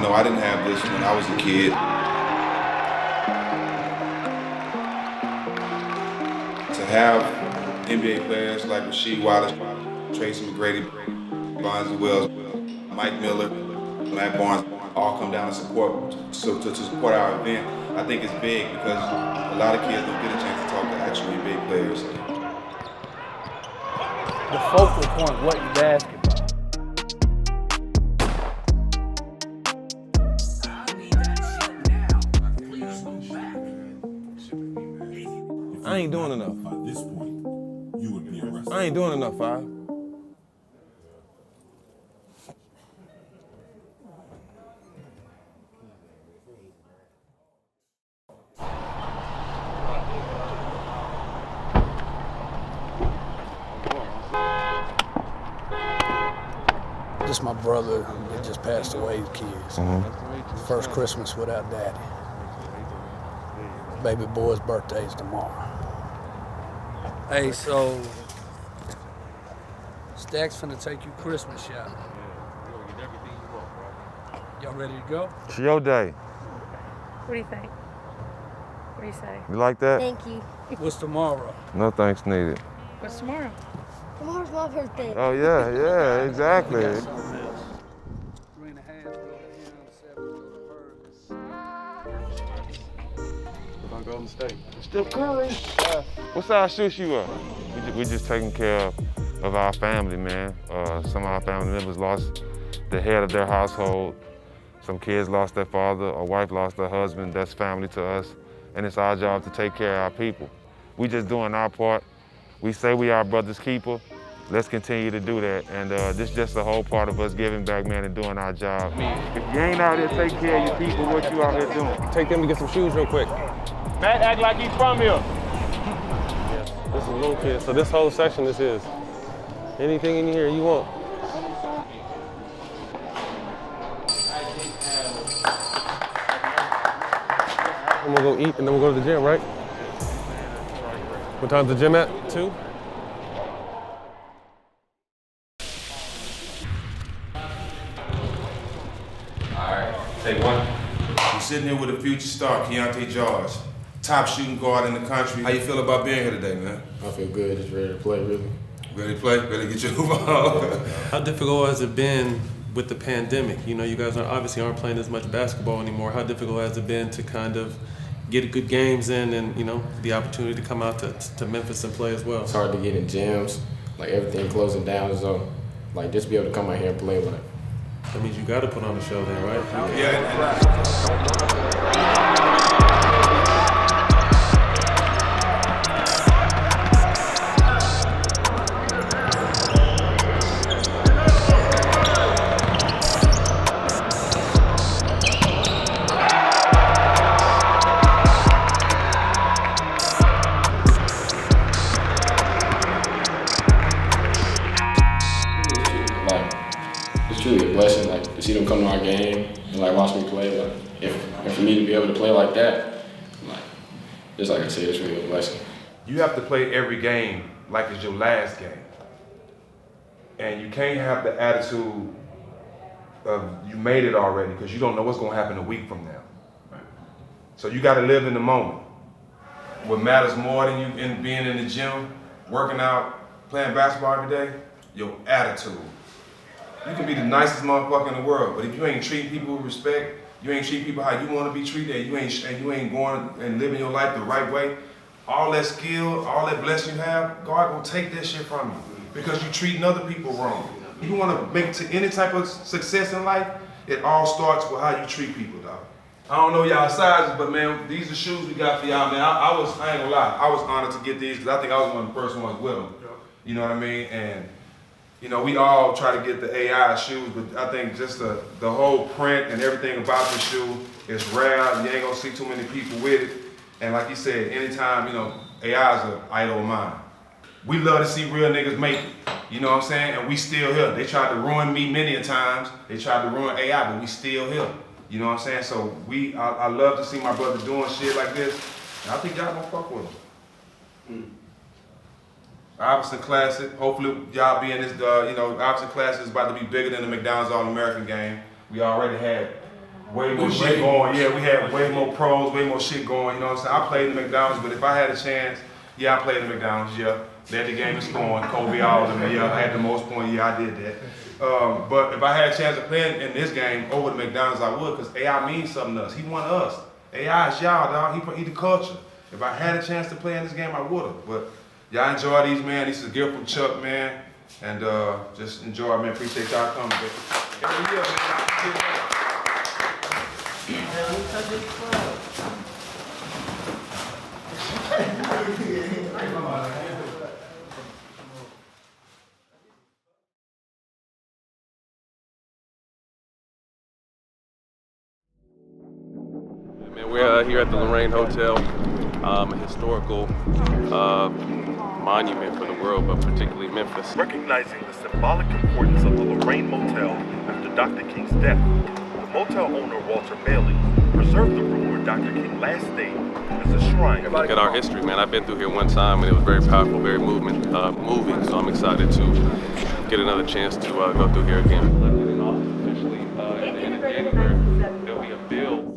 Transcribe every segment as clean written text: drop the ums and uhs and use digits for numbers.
know, I didn't have this when I was a kid. To have NBA players like Rasheed Wallace, Tracy McGrady, Bonzi Wells, Mike Miller, Matt Barnes, all come down to support our event, I think it's big because a lot of kids don't get a chance to talk to actual NBA players. The focal point wasn't basketball. I ain't doing enough. By this point, you would be arrested. I ain't doing enough, Five. Just my brother, they just passed away, the kids. First Christmas without daddy. Baby boy's birthday's tomorrow. Hey, so Stack's finna take you Christmas shopping. Y'all ready to go? It's your day. What do you think? What do you say? You like that? Thank you. What's tomorrow? No thanks needed. What's tomorrow? Tomorrow's my birthday. Oh, yeah, exactly. 3.5 go to him, 7 go to her. On Golden State. Steph Curry. What size shoes you are? We just taking care of our family, man. Some of our family members lost the head of their household. Some kids lost their father, a wife lost her husband. That's family to us. And it's our job to take care of our people. We just doing our part. We say we are brother's keeper. Let's continue to do that. And this is just a whole part of us giving back, man, and doing our job. If you ain't out here taking care of your people, what you out here doing? Take them to get some shoes real quick. Matt act like he's from here. Yes, this is a little kid. So this whole section is his. Anything in here you want. And we'll go eat and then we'll go to the gym, right? What time's the gym at? 2? Take one. We're sitting here with a future star, Keontae George, top shooting guard in the country. How you feel about being here today, man? I feel good, just ready to play, really. Ready to play? Ready to get your ball? How difficult has it been with the pandemic? You know, you guys aren't playing as much basketball anymore. How difficult has it been to kind of get good games in and, you know, the opportunity to come out to Memphis and play as well? It's hard to get in gyms, like everything closing down, so like just be able to come out here and play, like. That means you got to put on the show then, right? Yeah. It's truly a blessing, like, to see them come to our game and, like, watch me play. Like, and for me to be able to play like that, like, just like I said, it's really a blessing. You have to play every game like it's your last game. And you can't have the attitude of you made it already because you don't know what's going to happen a week from now. Right. So you got to live in the moment. What matters more than you in being in the gym, working out, playing basketball every day, your attitude. You can be the nicest motherfucker in the world, but if you ain't treating people with respect, you ain't treating people how you want to be treated, and you ain't going and living your life the right way, all that skill, all that blessing you have, God gonna take that shit from you because you treating other people wrong. If you want to make it to any type of success in life, it all starts with how you treat people, dog. I don't know y'all sizes, but man, these are shoes we got for y'all, man. I ain't gonna lie, I was honored to get these because I think I was one of the first ones with them. You know what I mean? And you know, we all try to get the AI shoes, but I think just the whole print and everything about the shoe is rare. You ain't gonna see too many people with it. And like you said, anytime, you know, AI is an idol of mine. We love to see real niggas make it. You know what I'm saying? And we still here. They tried to ruin me many a times. They tried to ruin AI, but we still here. You know what I'm saying? So I love to see my brother doing shit like this. And I think y'all gonna fuck with him. Iverson Classic. Hopefully y'all be in this, Iverson Classic is about to be bigger than the McDonald's All-American game. We already had way more shit going. Yeah, we had way more pros, way more shit going. You know what I'm saying? I played in McDonald's, but if I had a chance, yeah, I played in McDonald's. Yeah, led the game in scoring. Kobe, all of them. Yeah, I had the most points. Yeah, I did that. But if I had a chance to play in this game over the McDonald's, I would, because AI means something to us. He won us. AI is y'all, dog. He the culture. If I had a chance to play in this game, I would have. But y'all enjoy these, man. This is a gift from Chuck, man. And just enjoy, man. Appreciate y'all coming. But every year, man, I get that. Man, we're here at the Lorraine Hotel, a historical monument for the world, but particularly Memphis. Recognizing the symbolic importance of the Lorraine Motel after Dr. King's death, the motel owner, Walter Bailey, preserved the room where Dr. King last stayed as a shrine. Look at our history, man. I've been through here one time and it was very powerful, very moving, so I'm excited to get another chance to go through here again. Officially at the end of January, there'll be a bill.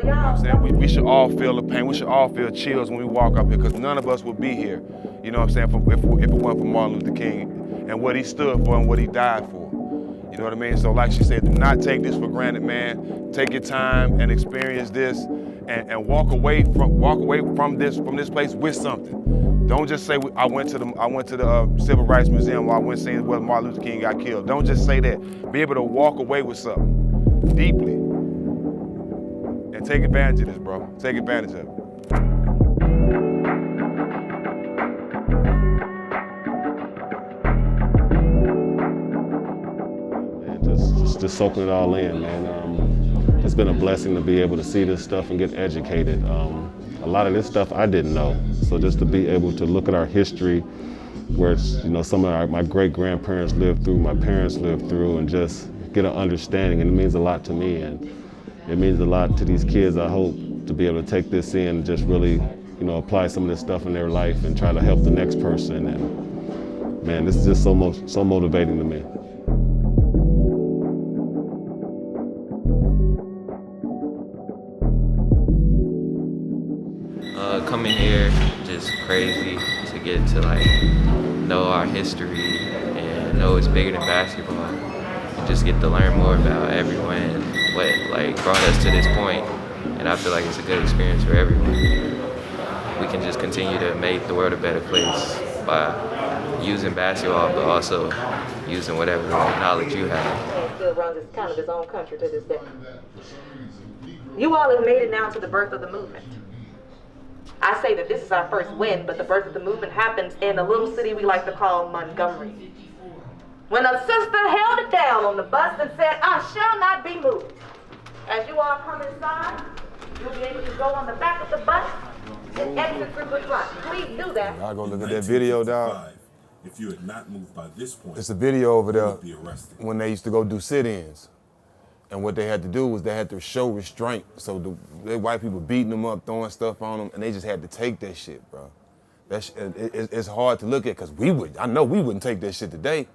You know what I'm saying? We should all feel the pain. We should all feel chills when we walk up here, because none of us would be here. You know what I'm saying? If it weren't for Martin Luther King and what he stood for and what he died for. You know what I mean? So like she said, do not take this for granted, man. Take your time and experience this, and walk away from this place with something. Don't just say I went to the Civil Rights Museum, or I went seeing where Martin Luther King got killed. Don't just say that. Be able to walk away with something deeply. And take advantage of this, bro. Take advantage of it. And just soaking it all in, man. It's been a blessing to be able to see this stuff and get educated. A lot of this stuff I didn't know. So just to be able to look at our history, where it's, you know, some of my great-grandparents lived through, my parents lived through, and just get an understanding, and it means a lot to me. And it means a lot to these kids. I hope to be able to take this in and just really, you know, apply some of this stuff in their life and try to help the next person. And man, this is just so motivating to me. Coming here, just crazy to get to like know our history and know it's bigger than basketball. And just get to learn more about everyone and what like brought us to this point. And I feel like it's a good experience for everyone. We can just continue to make the world a better place by using basketball, but also using whatever knowledge you have. Still runs kind of his own country to this day. You all have made it now to the birth of the movement. I say that this is our first win, but the birth of the movement happens in a little city we like to call Montgomery. When a sister held it down on the bus and said, "I shall not be moved." As you all come inside, you'll be able to go on the back of the bus and exit through the front. Please do that. I'll go look at that video, dog. If you had not moved by this point, it's a video over there be arrested. When they used to go do sit-ins. And what they had to do was they had to show restraint. So the white people beating them up, throwing stuff on them, and they just had to take that shit, bro. It's hard to look at, because I know we wouldn't take that shit today.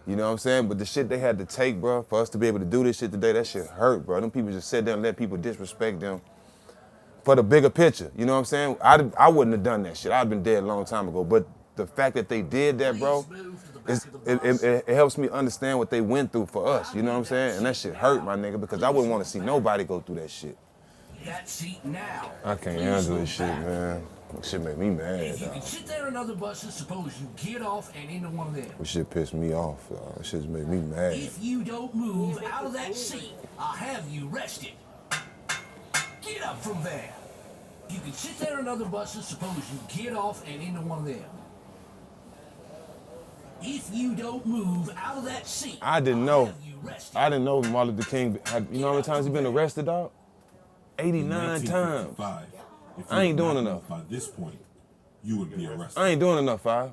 You know what I'm saying? But the shit they had to take, bro, for us to be able to do this shit today, that shit hurt, bro. Them people just sat there and let people disrespect them for the bigger picture. You know what I'm saying? I wouldn't have done that shit. I'd been dead a long time ago. But the fact that they did that, bro, it helps me understand what they went through for us. You know what I'm saying? And that shit hurt, my nigga, because I wouldn't want to see nobody go through that shit. That seat now. I can't handle this shit, man. That shit make me mad, If you can sit there in other buses, suppose you get off and into one of them. That shit pissed me off, dog. That shit make me mad. If you don't move out of that seat, I'll have you arrested. Get up from there. You can sit there in other buses, suppose you get off and into one of them. If you don't move out of that seat, I didn't know. I didn't know Martin Luther King. You know how many times he been arrested, dog? 89 times. I ain't doing enough. By this point, you would be arrested. I ain't doing enough, 5.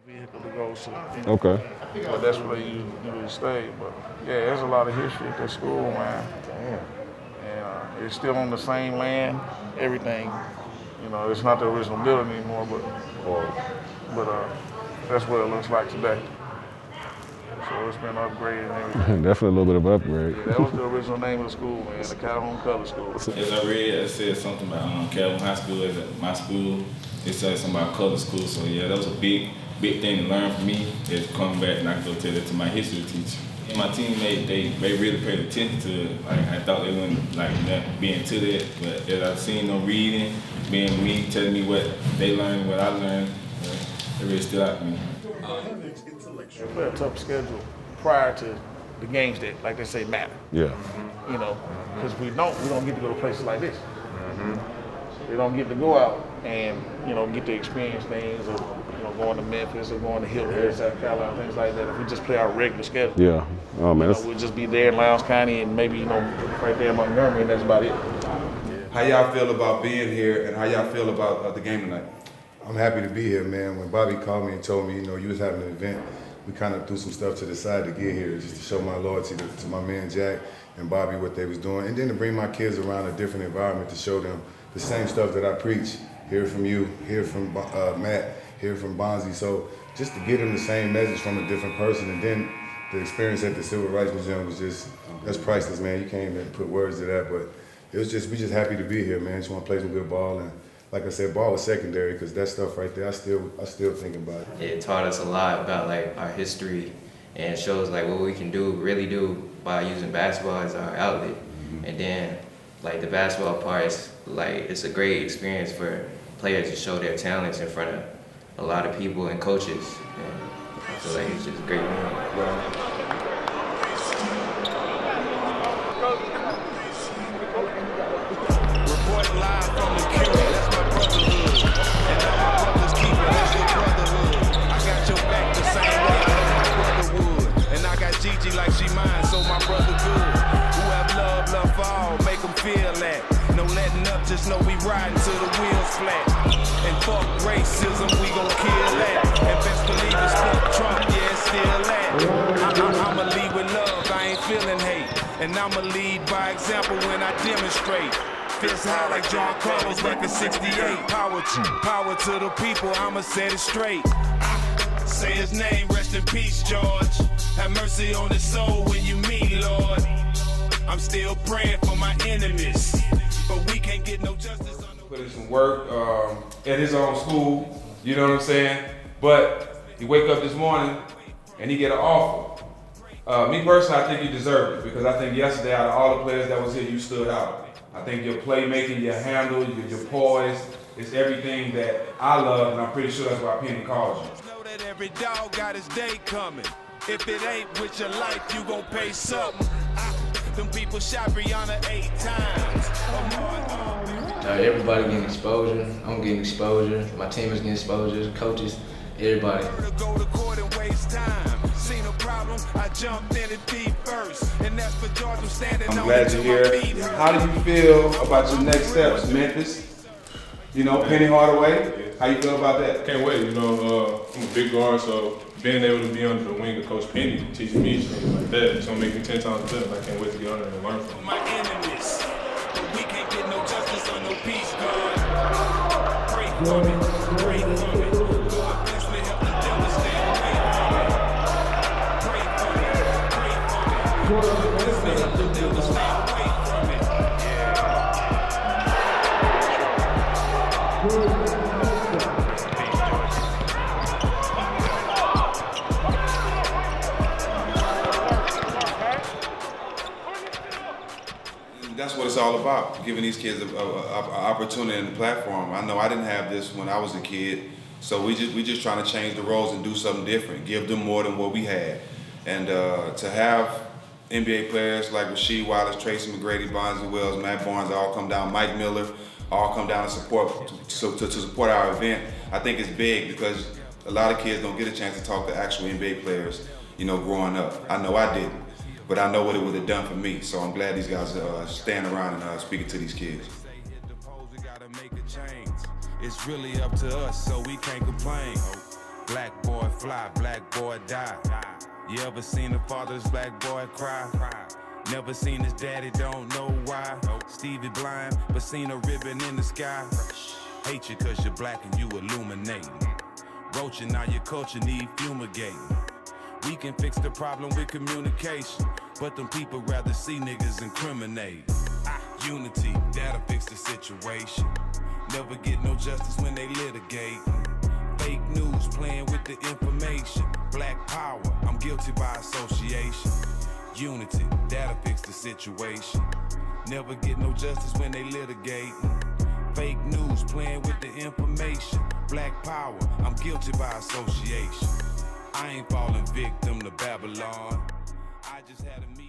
Vehicle to go to. Okay. But that's where you would stay. But yeah, there's a lot of history at that school, man. Damn. And it's still on the same land, everything. You know, it's not the original building anymore, but that's what it looks like today. So it's been upgraded and everything. Definitely a little bit of upgrade. Yeah, that was the original name of the school, man, the Calhoun Color School. As I read, it said something about Calhoun High School as my school. It said something about color school, so yeah, that was a big thing to learn for me. Is come back and I could go tell it to my history teacher. And my teammates, they really paid attention to it. Like, I thought they wouldn't be into that, but as I've seen them reading, being me, telling me what they learned, what I learned, it really stood out to me. We play a tough schedule prior to the games that, like they say, matter. Yeah. You know, because we don't get to go to places like this. We don't get to go out and, you know, get to experience things, or, you know, going to Memphis or going to Hilton, South Carolina, things like that. If we just play our regular schedule. Yeah. Oh man. You know, we'll just be there in Lowndes County and maybe, you know, right there in Montgomery, and that's about it. How y'all feel about being here, and how y'all feel about the game tonight? I'm happy to be here, man. When Bobby called me and told me, you know, you was having an event, we kind of threw some stuff to the side to get here, just to show my loyalty to my man Jack and Bobby, what they was doing, and then to bring my kids around a different environment to show them the same stuff that I preach. Hear from you, hear from Matt, hear from Bonzi. So just to get them the same message from a different person, and then the experience at the Civil Rights Museum was just, that's priceless, man. You can't even put words to that, but it was just, we just happy to be here, man. Just want to play some good ball, and like I said, ball was secondary, because that stuff right there, I still think about it. It taught us a lot about like our history, and shows like what we can really do by using basketball as our outlet. And then like the basketball part is like, it's a great experience for players to show their talents in front of a lot of people and coaches. And I feel like it's just a great moment. Reporting live from the Curie, that's my brotherhood. And now my brother's keeper, that's your brotherhood. I got your back the same way I know my brother would. And I got Gigi like she mine, so my brother good. Who have love for all, make them feel that. No letting up, just know we riding till the wheels flat. And fuck racism, we gon' kill that. And best believe it's fuck Trump, yeah, it's still that. I'ma lead with love, I ain't feeling hate. And I'ma lead by example when I demonstrate. Fist high like John Carlos back in 68. Power to the people, I'ma set it straight. Say his name, rest in peace, George. Have mercy on his soul when you meet, Lord. I'm still praying for my enemies, but we can't get no justice. Put in some work at his own school, you know what I'm saying? But he wake up this morning and he get an offer. Me personally, I think you deserve it, because I think yesterday out of all the players that was here, you stood out. I think your playmaking, your handle, your poise, it's everything that I love, and I'm pretty sure that's why Penny calls you. Know that every dog got his day coming. If it ain't with your life, you gon' pay something. Them people shot Brianna 8 times. Everybody getting exposure. I'm getting exposure. My team is getting exposure. Coaches, everybody. Go to court and waste time. Seen a problem, I jumped in it deep first. And that's for George, I'm standing on. I'm glad you're here. How do you feel about your next steps, Memphis? You know, Penny Hardaway. How you feel about that? Can't wait. You know, I'm a big guard, so being able to be under the wing of Coach Penny, teaching me things like that, it's gonna make me 10 times better. I can't wait to get under and learn from him. My enemies, we can't get no justice or no peace, God. Pray for me, pray for me. Lord, bless me, help the devil stay away from me. Pray for me, pray for me. Lord, bless me, help the devil stay away from me. That's what it's all about, giving these kids an opportunity and a platform. I know I didn't have this when I was a kid, so we just trying to change the roles and do something different, give them more than what we had. And to have NBA players like Rasheed Wallace, Tracy McGrady, Bonzi Wells, Matt Barnes all come down, Mike Miller, all come down to support our event, I think it's big, because a lot of kids don't get a chance to talk to actual NBA players, you know, growing up. I know I didn't. But I know what it would have done for me, so I'm glad these guys are staying around and speaking to these kids. It's really up to us, so we can't complain. Black boy fly, black boy die. You ever seen a father's black boy cry? Never seen his daddy, don't know why. Stevie blind, but seen a ribbon in the sky. Hate you cause you're black and you illuminating. Roaching, now your culture need fumigating. We can fix the problem with communication, but them people rather see niggas incriminate. Unity, that'll fix the situation. Never get no justice when they litigate. Fake news playing with the information. Black power, I'm guilty by association. Unity, that'll fix the situation. Never get no justice when they litigate. Fake news playing with the information. Black power, I'm guilty by association. I ain't falling victim to Babylon. I just had a meeting.